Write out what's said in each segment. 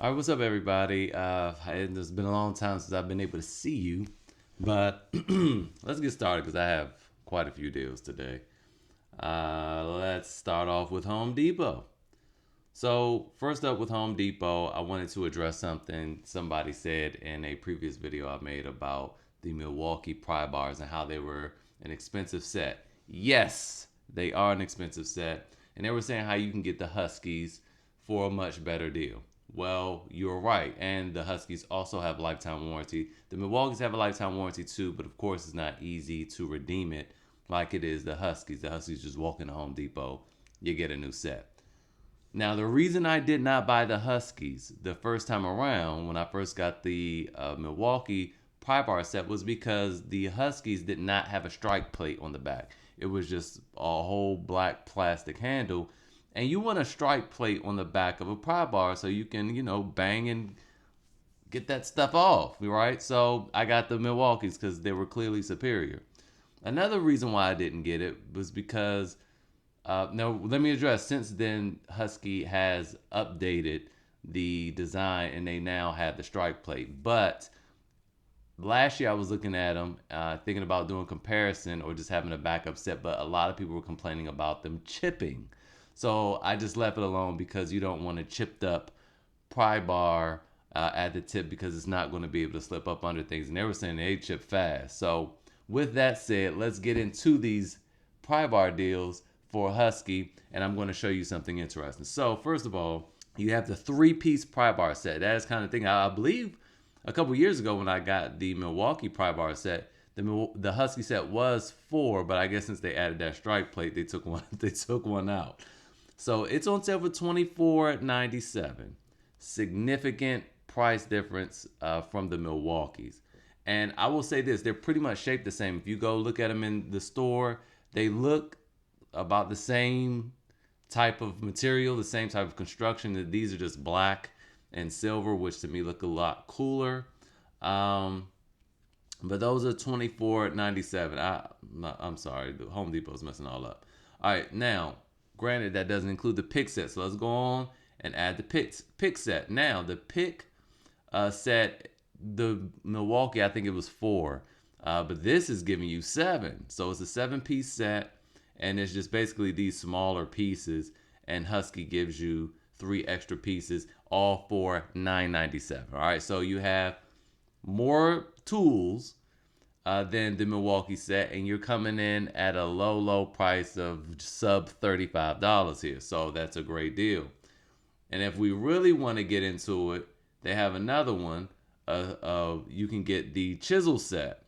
All right, what's up, everybody? It's been a long time since I've been able to see you, but let's get started because I have quite a few deals today. Let's start off with Home Depot. So, first up with Home Depot, I wanted to address something somebody said in a previous video I made about the Milwaukee pry bars and how they were an expensive set. Yes, they are an expensive set, and they were saying how you can get the Huskies for a much better deal. Well, you're right, and the Huskies also have lifetime warranty. The Milwaukees have a lifetime warranty too, but of course it's not easy to redeem it like it is the Huskies. The Huskies just walk into Home Depot, you get a new set. Now, the reason I did not buy the Huskies the first time around when I first got the Milwaukee pry bar set was because the Huskies did not have a strike plate on the back. It was just a whole black plastic handle. And you want a strike plate on the back of a pry bar so you can, bang and get that stuff off, right? So I got the Milwaukees because they were clearly superior. Another reason why I didn't get it was because now, let me address. Since then, Husky has updated the design, and they now have the strike plate. But last year, I was looking at them, thinking about doing comparison or just having a backup set. But a lot of people were complaining about them chipping, so I just left it alone because you don't want a chipped up pry bar at the tip because it's not going to be able to slip up under things. And they were saying they chip fast. So with that said, let's get into these pry bar deals for Husky, and I'm going to show you something interesting. So first of all, you have the three-piece pry bar set. That is kind of thing. I believe a couple years ago when I got the Milwaukee pry bar set, the Husky set was four, but I guess since they added that strike plate, they took one out. So it's on sale for $24.97. Significant price difference from the Milwaukees. And I will say this, they're pretty much shaped the same. If you go look at them in the store, they look about the same type of material, the same type of construction. These are just black and silver, which to me look a lot cooler. But those are $24.97. I'm sorry, the Home Depot's messing all up. All right, now, granted, that doesn't include the pick set, so let's go on and add the pick set. Now, the pick set, the Milwaukee, I think it was four, but this is giving you seven. So it's a 7-piece set. And it's just basically these smaller pieces, and Husky gives you 3 extra pieces, all for $9.97. All right, so you have more tools than the Milwaukee set, and you're coming in at a low price of sub $35 here. So that's a great deal. And if we really want to get into it, they have another one. You can get the chisel set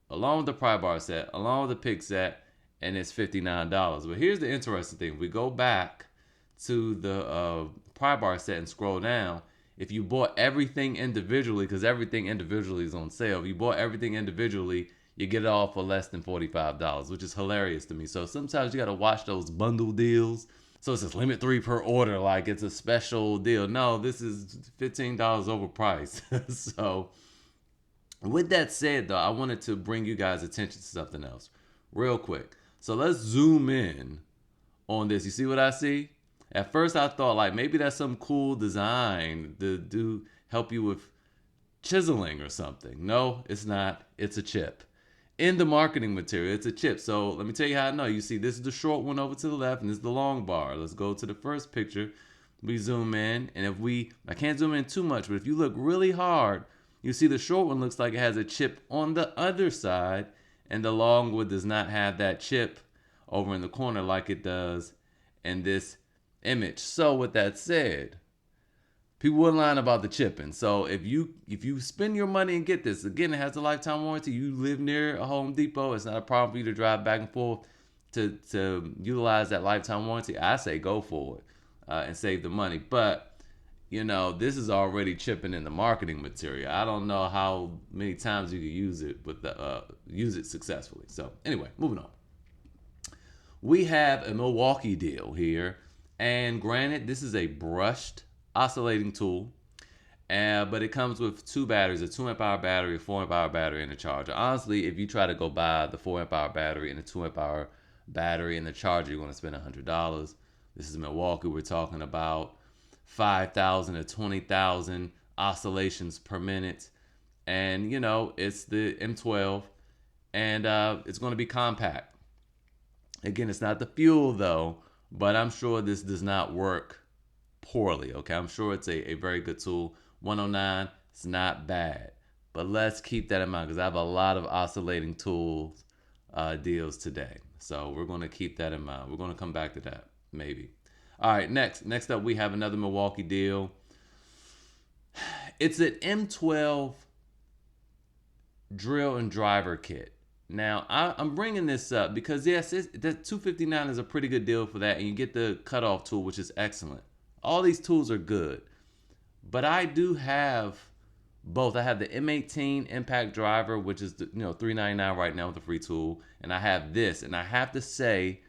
along with the pry bar set, along with the pick set, and it's $59. But here's the interesting thing. If we go back to the pry bar set and scroll down, if you bought everything individually, because everything individually is on sale, if you bought everything individually, you get it all for less than $45, which is hilarious to me. So sometimes you got to watch those bundle deals. So it says limit 3 per order, like it's a special deal. No, this is $15 overpriced. So with that said, though, I wanted to bring you guys attention to something else real quick. So let's zoom in on this. You see what I see? At first I thought like maybe that's some cool design to do help you with chiseling or something. No, it's not. It's a chip. In the marketing material, it's a chip. So let me tell you how I know. You see, this is the short one over to the left, and this is the long bar. Let's go to the first picture. We zoom in, and I can't zoom in too much, but if you look really hard, you see the short one looks like it has a chip on the other side, and the long one does not have that chip over in the corner like it does in this image. So with that said, people were lying about the chipping. So if you spend your money and get this, again, it has a lifetime warranty. You live near a Home Depot, it's not a problem for you to drive back and forth to utilize that lifetime warranty. I say go for it and save the money. But this is already chipping in the marketing material. I don't know how many times you can use it use it successfully. So anyway, moving on. We have a Milwaukee deal here, and granted, this is a brushed oscillating tool, but it comes with 2 batteries: a 2 amp hour battery, a 4 amp hour battery, and a charger. Honestly, if you try to go buy the 4 amp hour battery and the 2 amp hour battery and the charger, you're going to spend $100. This is Milwaukee we're talking about. 5,000 to 20,000 oscillations per minute. And, it's the M12, and it's going to be compact. Again, it's not the fuel, though, but I'm sure this does not work poorly, okay? I'm sure it's a very good tool. 109, it's not bad. But let's keep that in mind because I have a lot of oscillating tools deals today. So we're going to keep that in mind. We're going to come back to that, maybe. All right, next up, we have another Milwaukee deal. It's an M12 drill and driver kit. Now, I'm bringing this up because, yes, the $259 is a pretty good deal for that, and you get the cutoff tool, which is excellent. All these tools are good, but I do have both. I have the M18 impact driver, which is $399 right now with a free tool, and I have this, and I have to say,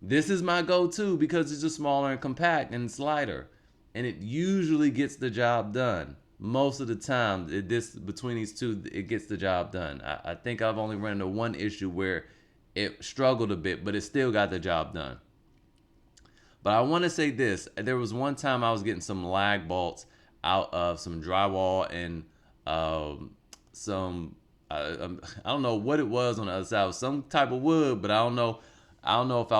this is my go-to because it's just smaller and compact and it's lighter, and it usually gets the job done. Most of the time, between these two, it gets the job done. I think I've only run into one issue where it struggled a bit, but it still got the job done. But I want to say this. There was one time I was getting some lag bolts out of some drywall and I don't know what it was on the other side. It was some type of wood, but I don't know if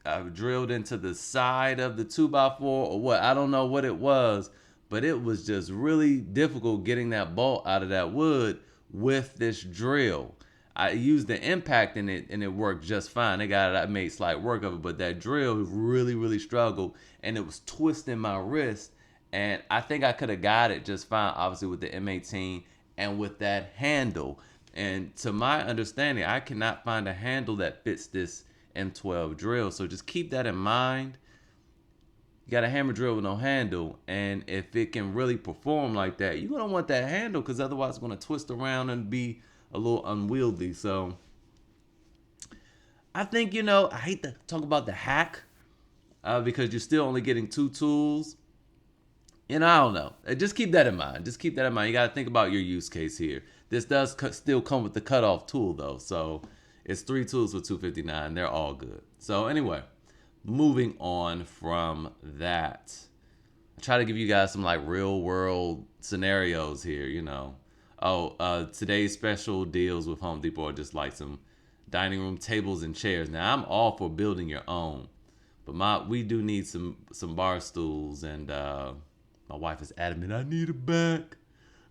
I drilled into the side of the 2x4 or what. I don't know what it was, but it was just really difficult getting that bolt out of that wood with this drill. I used the impact in it and it worked just fine. I made slight work of it, but that drill really, really struggled and it was twisting my wrist. And I think I could have got it just fine, obviously, with the M18 and with that handle. And to my understanding, I cannot find a handle that fits this M12 drill. So just keep that in mind. You got a hammer drill with no handle, and if it can really perform like that, you're gonna want that handle because otherwise it's gonna twist around and be a little unwieldy. So I think I hate to talk about the hack because you're still only getting two tools. I don't know. Just keep that in mind. You got to think about your use case here. This does still come with the cutoff tool though, so it's 3 tools for $259. They're all good. So anyway. Moving on from that, I try to give you guys some like real world scenarios here, today's special deals with Home Depot are just like some dining room tables and chairs. Now I'm all for building your own, but we do need some bar stools, and my wife is adamant, I need a back.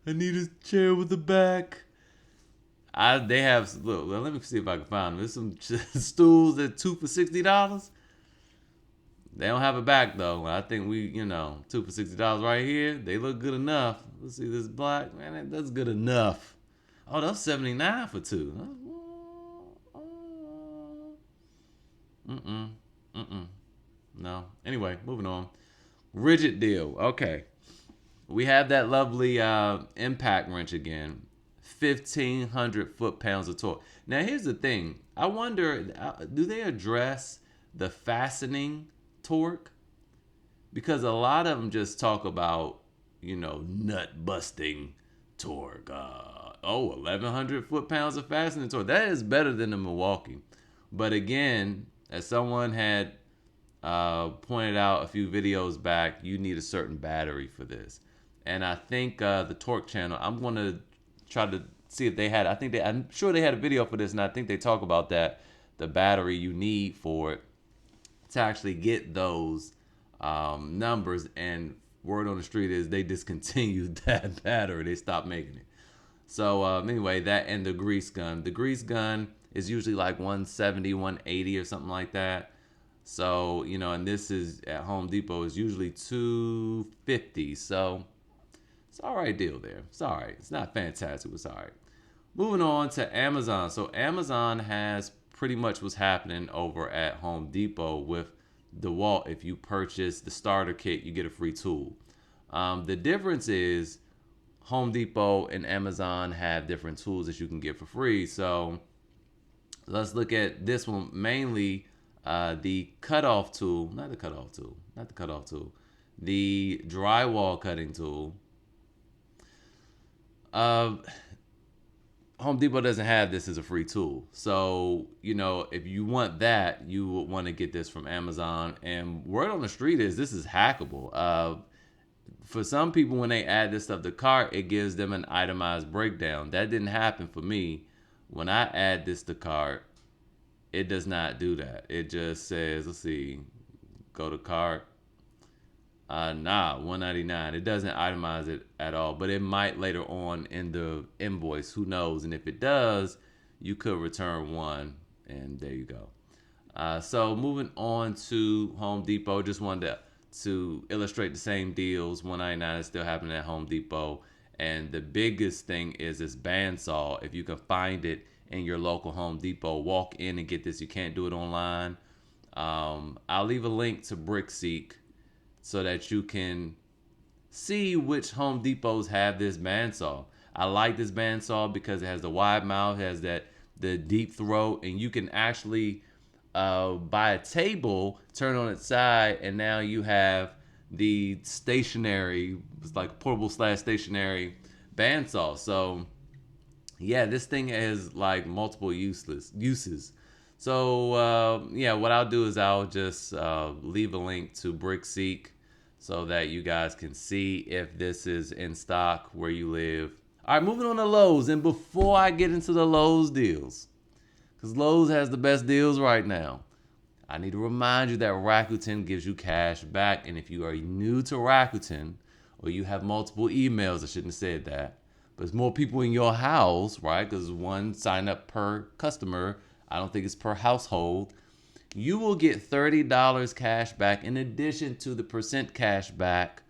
I need a chair with a back. They have, look, let me see if I can find them. There's some stools that 2 for $60. They don't have a back though. I think 2 for $60 right here. They look good enough. Let's see this black, man. That's good enough. Oh, that's $79 for 2. No. Anyway, moving on. Ridgid deal. Okay, we have that lovely impact wrench again. 1,500 foot-pounds of torque. Now here's the thing. I wonder, do they address the fastening torque? Because a lot of them just talk about nut busting torque. 1,100 foot-pounds of fastening torque. That is better than the Milwaukee. But again, as someone had pointed out a few videos back, you need a certain battery for this. And I think the Torque channel, I'm going to try to see if they had, I'm sure they had a video for this, and I think they talk about that, the battery you need for it to actually get those numbers. And word on the street is they discontinued that battery. They stopped making it. So anyway, that and the grease gun. The grease gun is usually like 170, 180 or something like that. So, and this is at Home Depot is usually $250. So it's all right deal there. It's all right. It's not fantastic, but it's all right. Moving on to Amazon. So Amazon has pretty much what's happening over at Home Depot with DeWalt. If you purchase the starter kit, you get a free tool. The difference is Home Depot and Amazon have different tools that you can get for free. So let's look at this one, mainly the cutoff tool, the drywall cutting tool. Home Depot doesn't have this as a free tool. So, if you want that, you would want to get this from Amazon. And word on the street is this is hackable. for some people, when they add this stuff to cart, it gives them an itemized breakdown. That didn't happen for me. When I add this to cart, it does not do that. It just says, let's see, go to cart. Nah, 199. It doesn't itemize it at all, but it might later on in the invoice. Who knows? And if it does, you could return one, and there you go. So moving on to Home Depot, just wanted to illustrate the same deals. 199 is still happening at Home Depot, and the biggest thing is this bandsaw. If you can find it in your local Home Depot, walk in and get this. You can't do it online. I'll leave a link to BrickSeek so that you can see which Home Depots have this bandsaw. I like this bandsaw because it has the wide mouth, has the deep throat, and you can actually buy a table, turn on its side, and now you have the stationary, it's like portable / stationary bandsaw. So yeah, this thing has like multiple uses. So yeah, what I'll do is I'll just leave a link to BrickSeek so that you guys can see if this is in stock where you live. All right, moving on to Lowe's. And before I get into the Lowe's deals, because Lowe's has the best deals right now, I need to remind you that Rakuten gives you cash back. And if you are new to Rakuten, or you have multiple emails, I shouldn't have said that, but it's more people in your house, right? Because one sign up per customer. I don't think it's per household. You will get $30 cash back in addition to the % cash back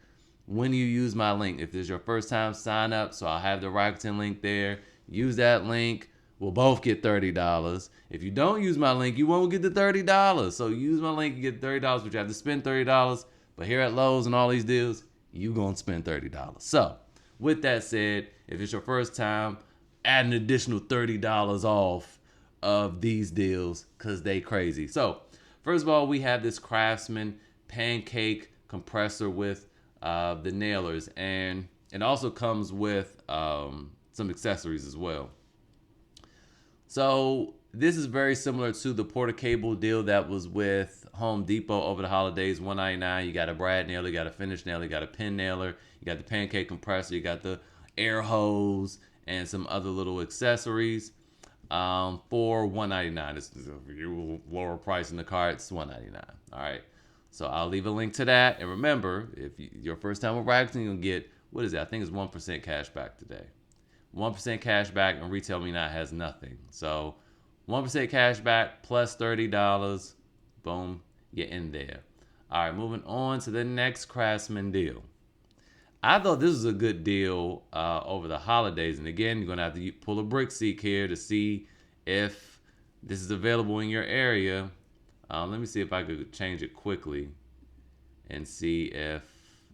when you use my link. If this is your first time, sign up. So I'll have the Rakuten link there. Use that link. We'll both get $30. If you don't use my link, you won't get the $30. So use my link, you get $30, but you have to spend $30. But here at Lowe's and all these deals, you gonna spend $30. So with that said, if it's your first time, add an additional $30 off of these deals because they crazy. So first of all, we have this Craftsman pancake compressor with the nailers, and it also comes with some accessories as well. So this is very similar to the Porter Cable deal that was with Home Depot over the holidays. $199. You got a brad nailer, you got a finish nailer, you got a pin nailer, you got the pancake compressor, you got the air hose, and some other little accessories. For $199. It's a lower price in the cart. It's $199. All right. So I'll leave a link to that. And remember, if your first time with Rakuten, you'll get, what is it? I think it's 1% cash back today. 1% cash back, and Retail Me Not has nothing. So 1% cash back plus $30. Boom, you're in there. All right, moving on to the next Craftsman deal. I thought this was a good deal over the holidays. And again, you're going to have to pull a BrickSeek here to see if this is available in your area. Let me see if I could change it quickly and see if,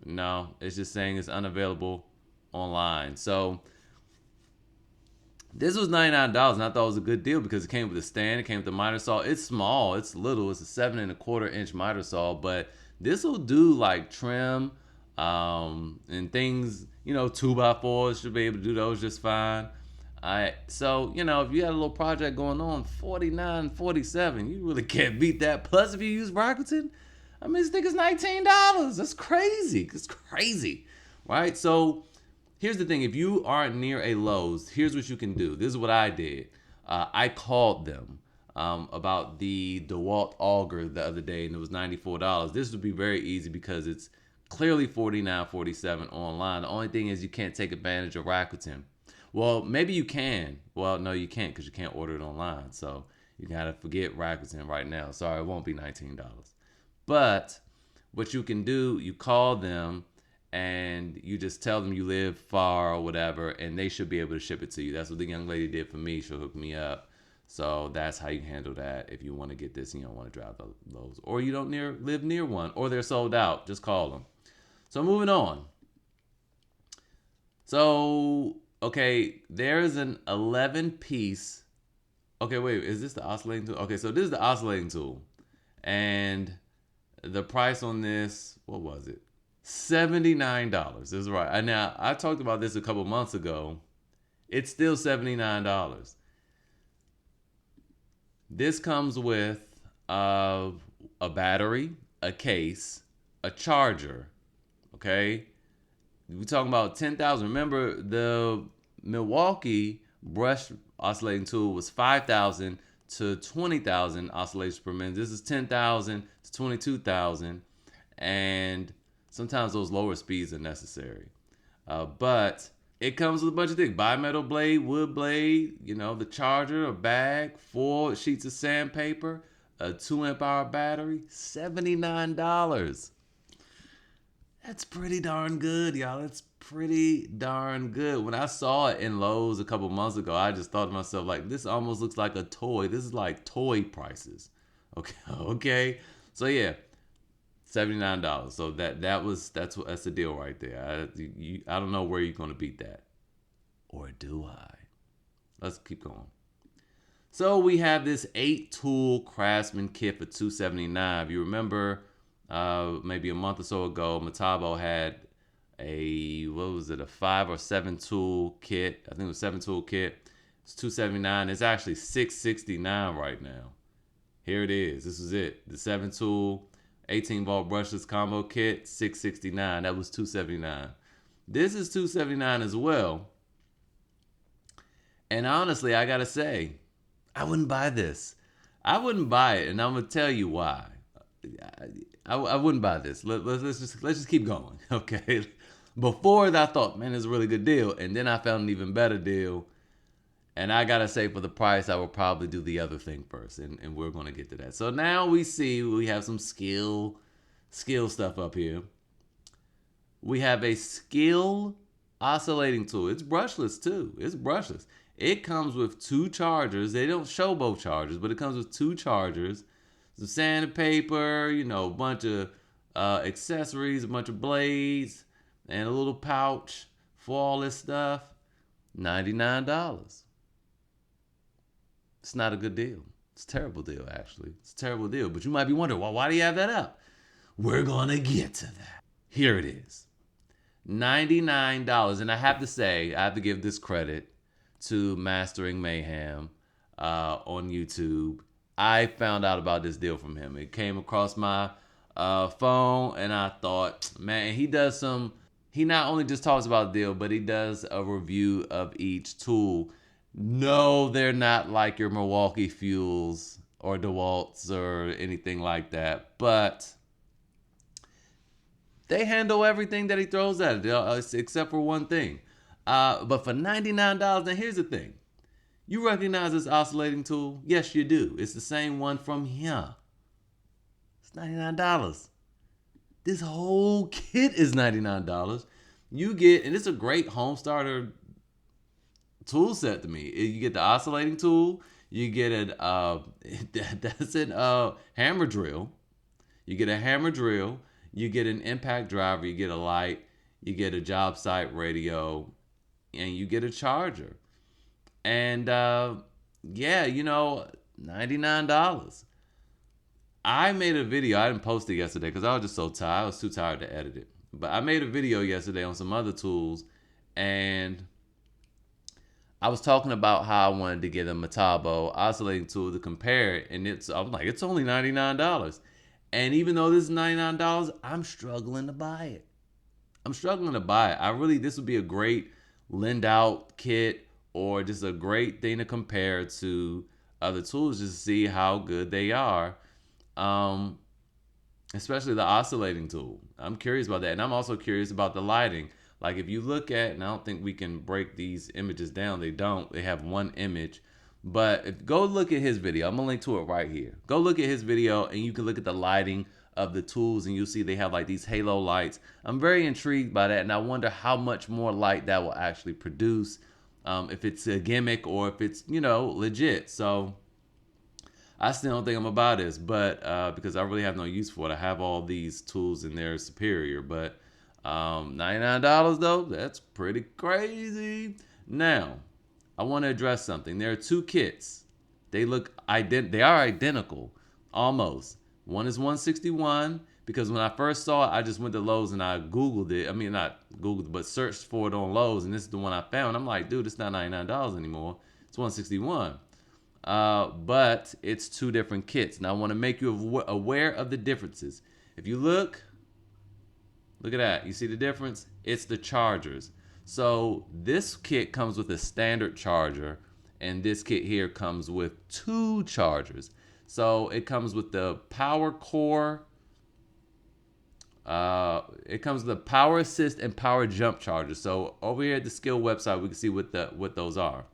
no, it's just saying it's unavailable online. So this was $99, and I thought it was a good deal because it came with a stand, it came with a miter saw. It's small, it's little, it's a 7¼ inch miter saw, but this will do like trim and things, 2x4s should be able to do those just fine. So, if you had a little project going on, $49, $47, you really can't beat that. Plus, if you use Rakuten, I mean, this thing is $19. That's crazy. It's crazy, right? So here's the thing. If you aren't near a Lowe's, here's what you can do. This is what I did. I called them about the DeWalt auger the other day, and it was $94. This would be very easy because it's clearly $49, $47 online. The only thing is you can't take advantage of Rakuten. Well, maybe you can. Well, no, you can't because you can't order it online. So you gotta forget Rakuten right now. Sorry, it won't be $19. But what you can do, you call them and you just tell them you live far or whatever, and they should be able to ship it to you. That's what the young lady did for me. She'll hook me up. So that's how you handle that if you want to get this and you don't want to drive those. Or you don't live near one, or they're sold out. Just call them. So moving on. So, okay, there's an 11-piece. Okay, wait, is this the oscillating tool? Okay, so this is the oscillating tool. And the price on this, what was it? $79. This is right. Now, I talked about this a couple months ago. It's still $79. This comes with a battery, a case, a charger, okay? we talking about 10,000. Remember, the Milwaukee brush oscillating tool was 5,000 to 20,000 oscillations per minute. This is 10,000 to 22,000, and sometimes those lower speeds are necessary. But it comes with a bunch of things: bimetal blade, wood blade, the charger, a bag, 4 sheets of sandpaper, a 2 amp hour battery, $79. That's pretty darn good, y'all. That's pretty darn good. When I saw it in Lowe's a couple months ago, I just thought to myself, like, this almost looks like a toy. This is like toy prices. Okay, okay. So yeah, $79. So that's the deal right there. I don't know where you're gonna beat that, or do I? Let's keep going. So we have this 8-tool Craftsman kit for $279. If you remember, maybe a month or so ago, Metabo had a 5 or 7 tool kit. I think it was 7-tool kit. It's $279. It's actually $669 right now. Here it is. This is it. The 7-tool 18-volt brushless combo kit, $669. That was $279. This is $279 as well. And honestly, I gotta say, I wouldn't buy this. I wouldn't buy it, and I'm gonna tell you why. I wouldn't buy this. Let's just keep going, okay? Before that, I thought, man, it's a really good deal, and then I found an even better deal. And I gotta say, for the price, I will probably do the other thing first, and we're gonna get to that. So now we have some skill stuff up here. We have a skill oscillating tool. It's brushless too. It's brushless. It comes with 2 chargers. They don't show both chargers, but it comes with 2 chargers, some sandpaper, a bunch of accessories, a bunch of blades, and a little pouch for all this stuff. $99. It's not a good deal. It's a terrible deal, actually. It's a terrible deal. But you might be wondering, well, why do you have that up? We're going to get to that. Here it is. $99. And I have to say, I have to give this credit to Mastering Mayhem on YouTube. I found out about this deal from him. It came across my phone, and I thought, man, he not only just talks about the deal, but he does a review of each tool. No, they're not like your Milwaukee Fuels or DeWalts or anything like that, but they handle everything that he throws at it, except for one thing. But for $99, now here's the thing. You recognize this oscillating tool? Yes, you do. It's the same one from here. It's $99. This whole kit is $99. You get, and it's a great home starter tool set to me. You get the oscillating tool. You get hammer drill. You get a hammer drill. You get an impact driver. You get a light. You get a job site radio, and you get a charger. And $99. I made a video. I didn't post it yesterday because I was just so tired. I was too tired to edit it. But I made a video yesterday on some other tools, and I was talking about how I wanted to get a Metabo oscillating tool to compare it, and I'm like, it's only $99. And even though this is $99, I'm struggling to buy it. This would be a great lend out kit, or just a great thing to compare to other tools just to see how good they are. Especially the oscillating tool. I'm curious about that. And I'm also curious about the lighting. Like if you look at, and I don't think we can break these images down. They have one image. But go look at his video. I'm going to link to it right here. Go look at his video, and you can look at the lighting of the tools, and you'll see they have like these halo lights. I'm very intrigued by that, and I wonder how much more light that will actually produce, if it's a gimmick or if it's, legit. So I still don't think I'm about this, but because I really have no use for it. I have all these tools and they're superior, but $99 though, that's pretty crazy. Now, I want to address something. There are 2 kits. They are identical, almost. One is $161 because when I first saw it, I just went to Lowe's and I Googled it. I mean, not Googled it, but searched for it on Lowe's, and this is the one I found. I'm like, dude, it's not $99 anymore. It's $161. But it's 2 different kits. And I want to make you aware of the differences. If you look at that. You see the difference? It's the chargers. So this kit comes with a standard charger, and this kit here comes with 2 chargers. So it comes with the power core. It comes with the power assist and power jump charger. So over here at the Skill website, we can see what those are.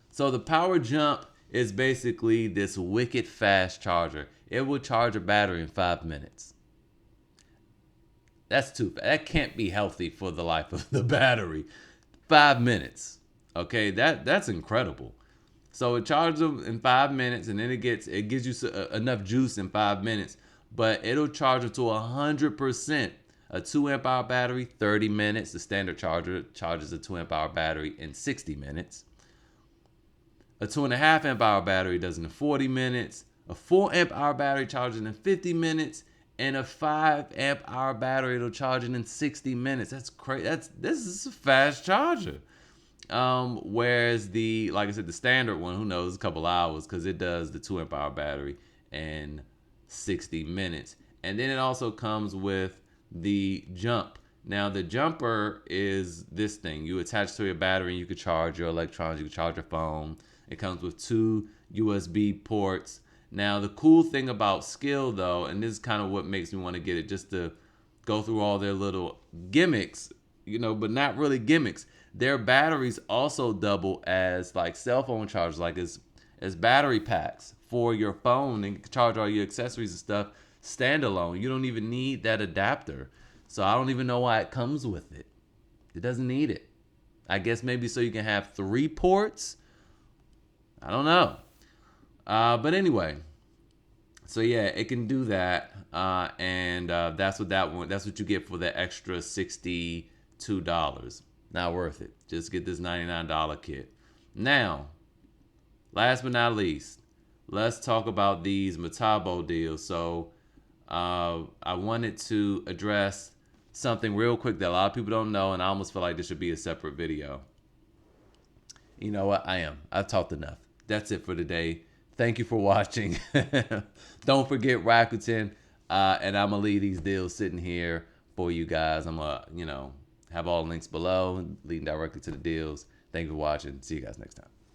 So the power jump is basically this wicked fast charger. It will charge a battery in 5 minutes. That's too fast. That can't be healthy for the life of the battery. 5 minutes. Okay, that's incredible. So it charges them in 5 minutes, and then it gives you enough juice in 5 minutes, but it'll charge it to 100%. A 2 amp hour battery, 30 minutes. The standard charger charges a 2 amp hour battery in 60 minutes. A 2.5 amp hour battery does it in 40 minutes. A 4 amp hour battery charges in 50 minutes. And a 5 amp hour battery, it'll charge it in 60 minutes. That's crazy. This is a fast charger. Whereas like I said, the standard one, who knows, a couple hours, because it does the 2 amp hour battery in 60 minutes. And then it also comes with the jump. Now the jumper is this thing. You attach to your battery and you can charge your electronics, you can charge your phone. It comes with 2 USB ports. Now the cool thing about Skill though, and this is kind of what makes me want to get it, just to go through all their little gimmicks, but not really gimmicks. Their batteries also double as like cell phone chargers, like as battery packs for your phone, and charge all your accessories and stuff standalone. You don't even need that adapter. So I don't even know why it comes with it. It doesn't need it. I guess maybe so you can have 3 ports. I don't know. But anyway, so yeah, it can do that, and that's what you get for the extra $62. Not worth it. Just get this $99 kit. Now, last but not least, let's talk about these Metabo deals. So I wanted to address something real quick that a lot of people don't know, and I almost feel like this should be a separate video. You know what? I've talked enough. That's it for today. Thank you for watching. Don't forget Rakuten, and I'm gonna leave these deals sitting here for you guys. I'm gonna, have all the links below, leading directly to the deals. Thank you for watching. See you guys next time.